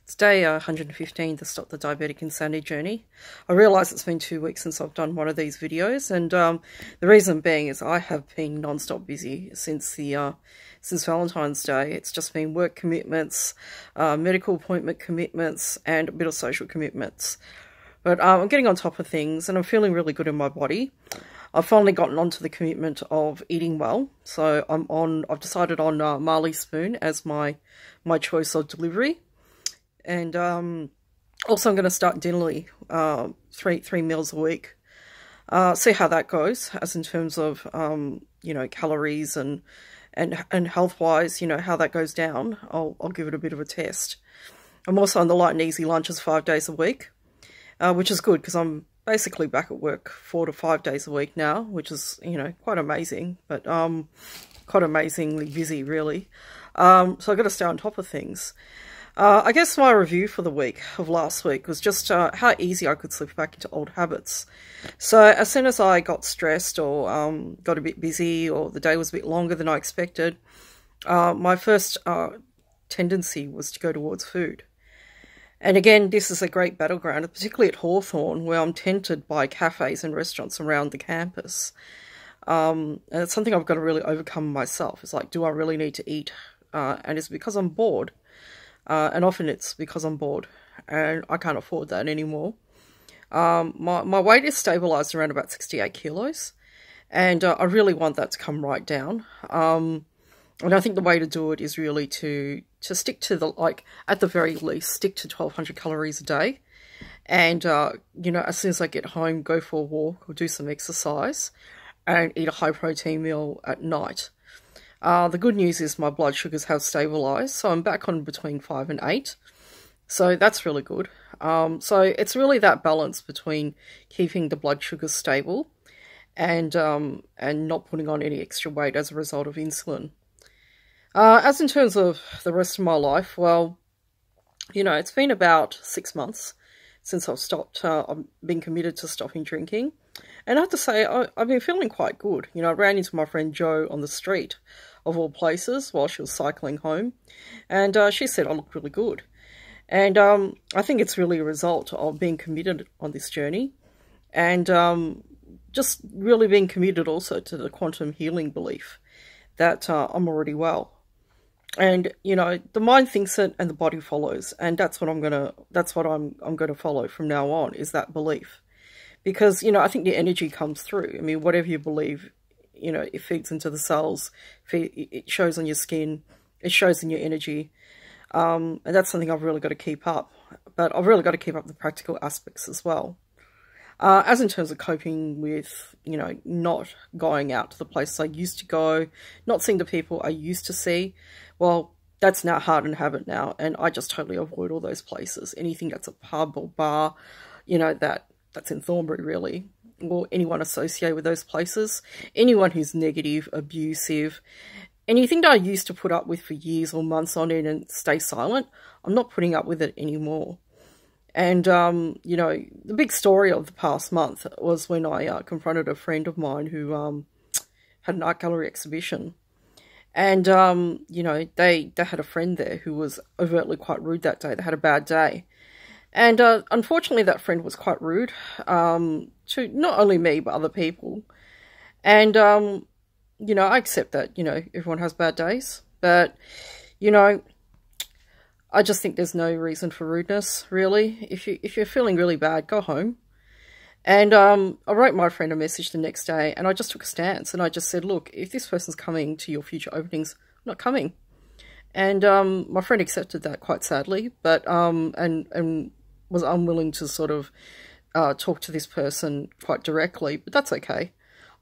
It's day 115, the Stop the Diabetic Insanity journey. I realise it's been 2 weeks since I've done one of these videos, and the reason being is I have been non-stop busy since Valentine's Day. It's just been work commitments, medical appointment commitments, and a bit of social commitments. But I'm getting on top of things, and I'm feeling really good in my body. I've finally gotten onto the commitment of eating well, so I've decided on Marley Spoon as my choice of delivery. And also I'm going to start Dinnerly, three meals a week. See how that goes, as in terms of calories and health wise, how that goes down. I'll give it a bit of a test. I'm also on the light and easy lunches 5 days a week, which is good because I'm basically back at work 4 to 5 days a week now, which is quite amazing, but quite amazingly busy really. So I've got to stay on top of things. I guess my review for the week of last week was just how easy I could slip back into old habits. So as soon as I got stressed or got a bit busy or the day was a bit longer than I expected, my first tendency was to go towards food. And again, this is a great battleground, particularly at Hawthorn, where I'm tempted by cafes and restaurants around the campus. And it's something I've got to really overcome myself. It's like, do I really need to eat? And it's because I'm bored. And often it's because I'm bored and I can't afford that anymore. My weight is stabilized around about 68 kilos, and I really want that to come right down. And I think the way to do it is really to stick to at the very least, stick to 1,200 calories a day. And, as soon as I get home, go for a walk or do some exercise and eat a high protein meal at night. The good news is my blood sugars have stabilized, so I'm back on between 5 and 8. So that's really good. So it's really that balance between keeping the blood sugars stable and not putting on any extra weight as a result of insulin. As in terms of the rest of my life, well, it's been about 6 months since I've been committed to stopping drinking. And I have to say, I've been feeling quite good. I ran into my friend Jo on the street, of all places, while she was cycling home. And she said I looked really good. And I think it's really a result of being committed on this journey. And just really being committed also to the quantum healing belief that I'm already well. And the mind thinks it and the body follows, and that's what I'm gonna follow from now on, is that belief. Because I think the energy comes through. I mean, whatever you believe, it feeds into the cells, it shows on your skin, it shows in your energy, and that's something I've really got to keep up. But I've really got to keep up the practical aspects as well. As in terms of coping with, not going out to the places I used to go, not seeing the people I used to see, well, that's now hard and habit now, and I just totally avoid all those places. Anything that's a pub or bar, that's in Thornbury really, or anyone associated with those places, anyone who's negative, abusive, anything that I used to put up with for years or months on end and stay silent, I'm not putting up with it anymore. And, the big story of the past month was when I confronted a friend of mine who had an art gallery exhibition. And, they had a friend there who was overtly quite rude that day. They had a bad day. And unfortunately, that friend was quite rude to not only me, but other people. And, I accept that, everyone has bad days. But, I just think there's no reason for rudeness, really. If you're feeling really bad, go home. And I wrote my friend a message the next day, and I just took a stance, and I just said, look, if this person's coming to your future openings, I'm not coming. And my friend accepted that quite sadly, but and was unwilling to sort of talk to this person quite directly, but that's okay.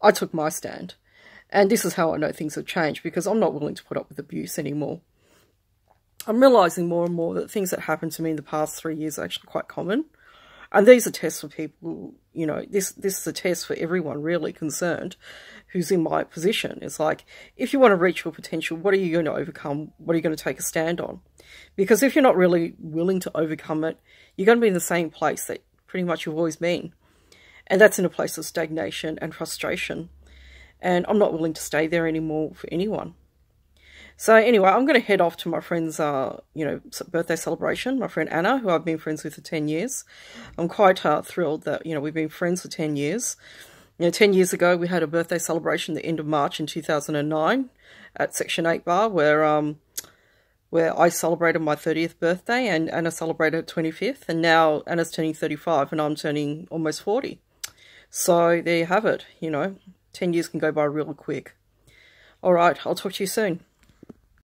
I took my stand. And this is how I know things have changed, because I'm not willing to put up with abuse anymore. I'm realising more and more that things that happened to me in the past 3 years are actually quite common. And these are tests for people, this is a test for everyone really concerned who's in my position. It's like, if you want to reach your potential, what are you going to overcome? What are you going to take a stand on? Because if you're not really willing to overcome it, you're going to be in the same place that pretty much you've always been. And that's in a place of stagnation and frustration. And I'm not willing to stay there anymore for anyone. So anyway, I'm going to head off to my friend's, birthday celebration. My friend Anna, who I've been friends with for 10 years. I'm quite thrilled that, we've been friends for 10 years. 10 years ago, we had a birthday celebration the end of March in 2009 at Section 8 Bar, where I celebrated my 30th birthday and Anna celebrated her 25th. And now Anna's turning 35 and I'm turning almost 40. So there you have it. 10 years can go by real quick. All right, I'll talk to you soon.